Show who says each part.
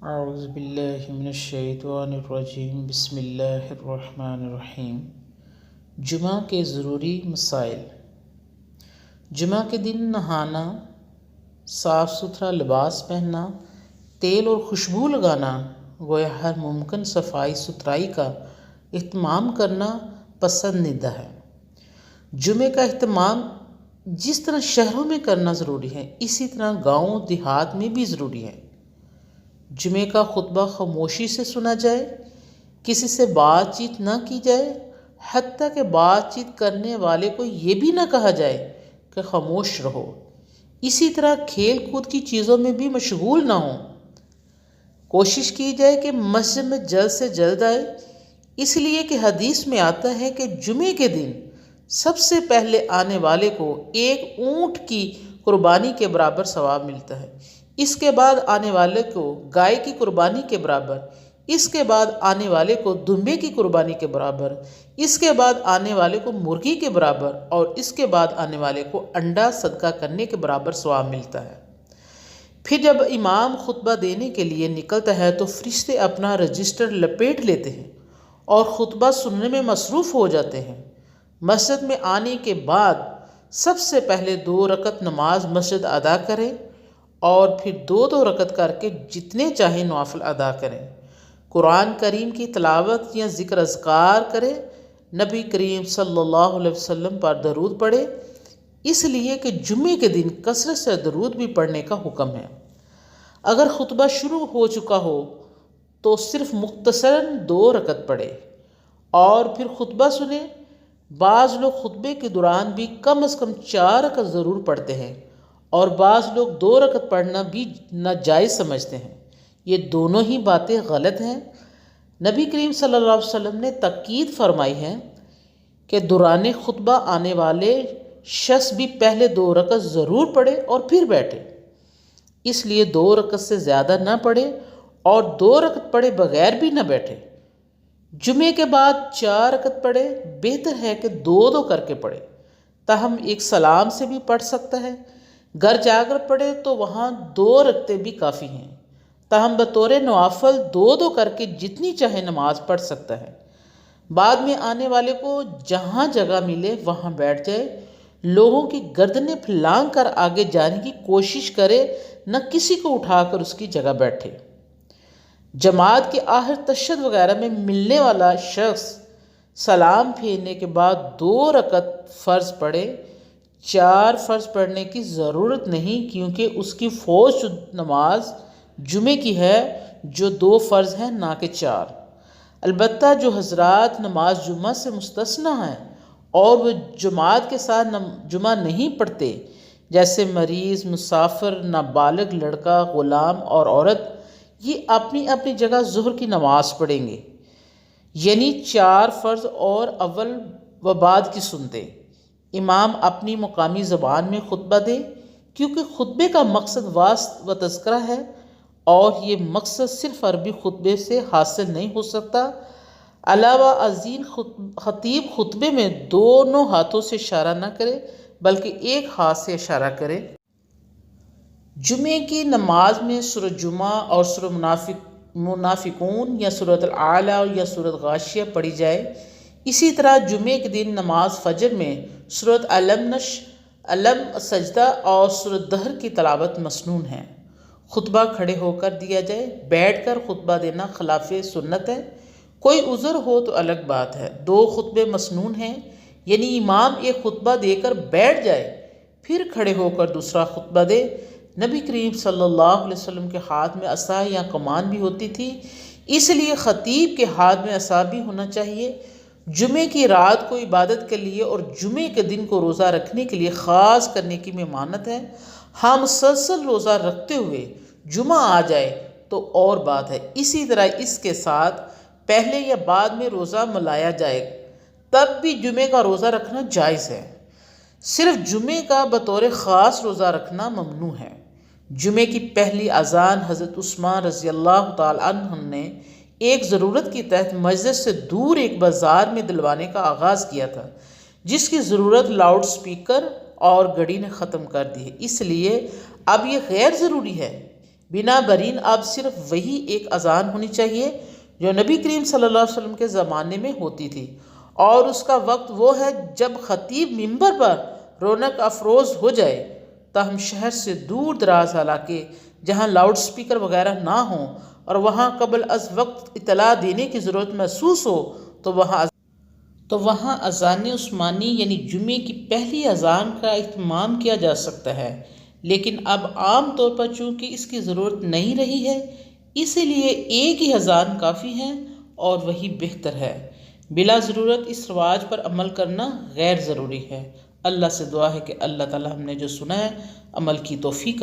Speaker 1: اعوذ باللہ من الشیطان الرجیم، بسم اللہ الرحمن الرحیم۔ جمعہ کے ضروری مسائل۔ جمعہ کے دن نہانا، صاف ستھرا لباس پہننا، تیل اور خوشبو لگانا، گویا ہر ممکن صفائی ستھرائی کا اہتمام کرنا پسندیدہ ہے۔ جمعے کا اہتمام جس طرح شہروں میں کرنا ضروری ہے، اسی طرح گاؤں دیہات میں بھی ضروری ہے۔ جمعے کا خطبہ خاموشی سے سنا جائے، کسی سے بات چیت نہ کی جائے، حتیٰ کہ بات چیت کرنے والے کو یہ بھی نہ کہا جائے کہ خاموش رہو۔ اسی طرح کھیل کود کی چیزوں میں بھی مشغول نہ ہوں۔ کوشش کی جائے کہ مسجد میں جلد سے جلد آئے، اس لیے کہ حدیث میں آتا ہے کہ جمعے کے دن سب سے پہلے آنے والے کو ایک اونٹ کی قربانی کے برابر ثواب ملتا ہے، اس کے بعد آنے والے کو گائے کی قربانی کے برابر، اس کے بعد آنے والے کو دمبے کی قربانی کے برابر، اس کے بعد آنے والے کو مرغی کے برابر، اور اس کے بعد آنے والے کو انڈا صدقہ کرنے کے برابر ثواب ملتا ہے۔ پھر جب امام خطبہ دینے کے لیے نکلتا ہے تو فرشتے اپنا رجسٹر لپیٹ لیتے ہیں اور خطبہ سننے میں مصروف ہو جاتے ہیں۔ مسجد میں آنے کے بعد سب سے پہلے 2 رکعت نماز مسجد ادا کریں اور پھر 2 رکعت کر کے جتنے چاہیں نوافل ادا کریں۔ قرآن کریم کی تلاوت یا ذکر اذکار کریں، نبی کریم صلی اللہ علیہ وسلم پر درود پڑھے، اس لیے کہ جمعے کے دن کثرت سے درود بھی پڑھنے کا حکم ہے۔ اگر خطبہ شروع ہو چکا ہو تو صرف مختصراً 2 رکعت پڑھے اور پھر خطبہ سنیں۔ بعض لوگ خطبے کے دوران بھی کم از کم 4 رکعت ضرور پڑھتے ہیں، اور بعض لوگ 2 رکعت پڑھنا بھی ناجائز سمجھتے ہیں۔ یہ دونوں ہی باتیں غلط ہیں۔ نبی کریم صلی اللہ علیہ وسلم نے تاکید فرمائی ہے کہ دوران خطبہ آنے والے شخص بھی پہلے 2 رکعت ضرور پڑھے اور پھر بیٹھے، اس لیے 2 رکعت سے زیادہ نہ پڑھے اور 2 رکعت پڑھے بغیر بھی نہ بیٹھے۔ جمعے کے بعد 4 رکعت پڑھے، بہتر ہے کہ 2 کر کے پڑھے، تاہم ایک سلام سے بھی پڑھ سکتا ہے۔ گھر جا کر پڑھے تو وہاں 2 رکعتیں بھی کافی ہیں، تاہم بطور نوافل 2 کر کے جتنی چاہے نماز پڑھ سکتا ہے۔ بعد میں آنے والے کو جہاں جگہ ملے وہاں بیٹھ جائے، لوگوں کی گردنیں پھلانگ کر آگے جانے کی کوشش کرے، نہ کسی کو اٹھا کر اس کی جگہ بیٹھے۔ جماعت کے آخر تشہد وغیرہ میں ملنے والا شخص سلام پھیرنے کے بعد 2 رکعت فرض پڑھے، 4 فرض پڑھنے کی ضرورت نہیں، کیونکہ اس کی فوج نماز جمعے کی ہے جو 2 فرض ہیں نہ کہ 4۔ البتہ جو حضرات نماز جمعہ سے مستثنیٰ ہیں اور وہ جماعت کے ساتھ جمعہ نہیں پڑھتے، جیسے مریض، مسافر، نابالغ لڑکا، غلام اور عورت، یہ اپنی اپنی جگہ ظہر کی نماز پڑھیں گے، یعنی 4 فرض اور اول و بعد کی سنتے۔ امام اپنی مقامی زبان میں خطبہ دے، کیونکہ خطبے کا مقصد وعظ و تذکرہ ہے اور یہ مقصد صرف عربی خطبے سے حاصل نہیں ہو سکتا۔ علاوہ ازیں خطیب خطبے میں دونوں ہاتھوں سے اشارہ نہ کرے بلکہ ایک ہاتھ سے اشارہ کرے۔ جمعے کی نماز میں سورۃ جمعہ اور سورۃ منافقون یا سورۃ الاعلیٰ یا سورۃ غاشیہ پڑھی جائے۔ اسی طرح جمعے کے دن نماز فجر میں سورۃ علم، سجدہ اور سورۃ دہر کی تلاوت مسنون ہے۔ خطبہ کھڑے ہو کر دیا جائے، بیٹھ کر خطبہ دینا خلاف سنت ہے۔ کوئی عذر ہو تو الگ بات ہے۔ 2 خطبے مسنون ہیں، یعنی امام ایک خطبہ دے کر بیٹھ جائے، پھر کھڑے ہو کر دوسرا خطبہ دے۔ نبی کریم صلی اللہ علیہ وسلم کے ہاتھ میں عصا یا کمان بھی ہوتی تھی، اس لیے خطیب کے ہاتھ میں عصا بھی ہونا چاہیے۔ جمعے کی رات کو عبادت کے لیے اور جمعے کے دن کو روزہ رکھنے کے لیے خاص کرنے کی ممانعت ہے۔ ہاں، مسلسل روزہ رکھتے ہوئے جمعہ آ جائے تو اور بات ہے، اسی طرح اس کے ساتھ پہلے یا بعد میں روزہ ملایا جائے تب بھی جمعے کا روزہ رکھنا جائز ہے۔ صرف جمعے کا بطور خاص روزہ رکھنا ممنوع ہے۔ جمعے کی پہلی اذان حضرت عثمان رضی اللہ تعالیٰ عنہ نے ایک ضرورت کے تحت مسجد سے دور ایک بازار میں دلوانے کا آغاز کیا تھا، جس کی ضرورت لاؤڈ سپیکر اور گھڑی نے ختم کر دی ہے، اس لیے اب یہ غیر ضروری ہے۔ بنا برین اب صرف وہی ایک اذان ہونی چاہیے جو نبی کریم صلی اللہ علیہ وسلم کے زمانے میں ہوتی تھی، اور اس کا وقت وہ ہے جب خطیب ممبر پر رونق افروز ہو جائے۔ تاہم شہر سے دور دراز علاقے جہاں لاؤڈ سپیکر وغیرہ نہ ہوں اور وہاں قبل از وقت اطلاع دینے کی ضرورت محسوس ہو تو وہاں اذان عثمانی یعنی جمعے کی پہلی اذان کا اہتمام کیا جا سکتا ہے، لیکن اب عام طور پر چونکہ اس کی ضرورت نہیں رہی ہے، اسی لیے ایک ہی اذان کافی ہے اور وہی بہتر ہے۔ بلا ضرورت اس رواج پر عمل کرنا غیر ضروری ہے۔ اللہ سے دعا ہے کہ اللہ تعالی ہم نے جو سنا ہے عمل کی توفیق عطا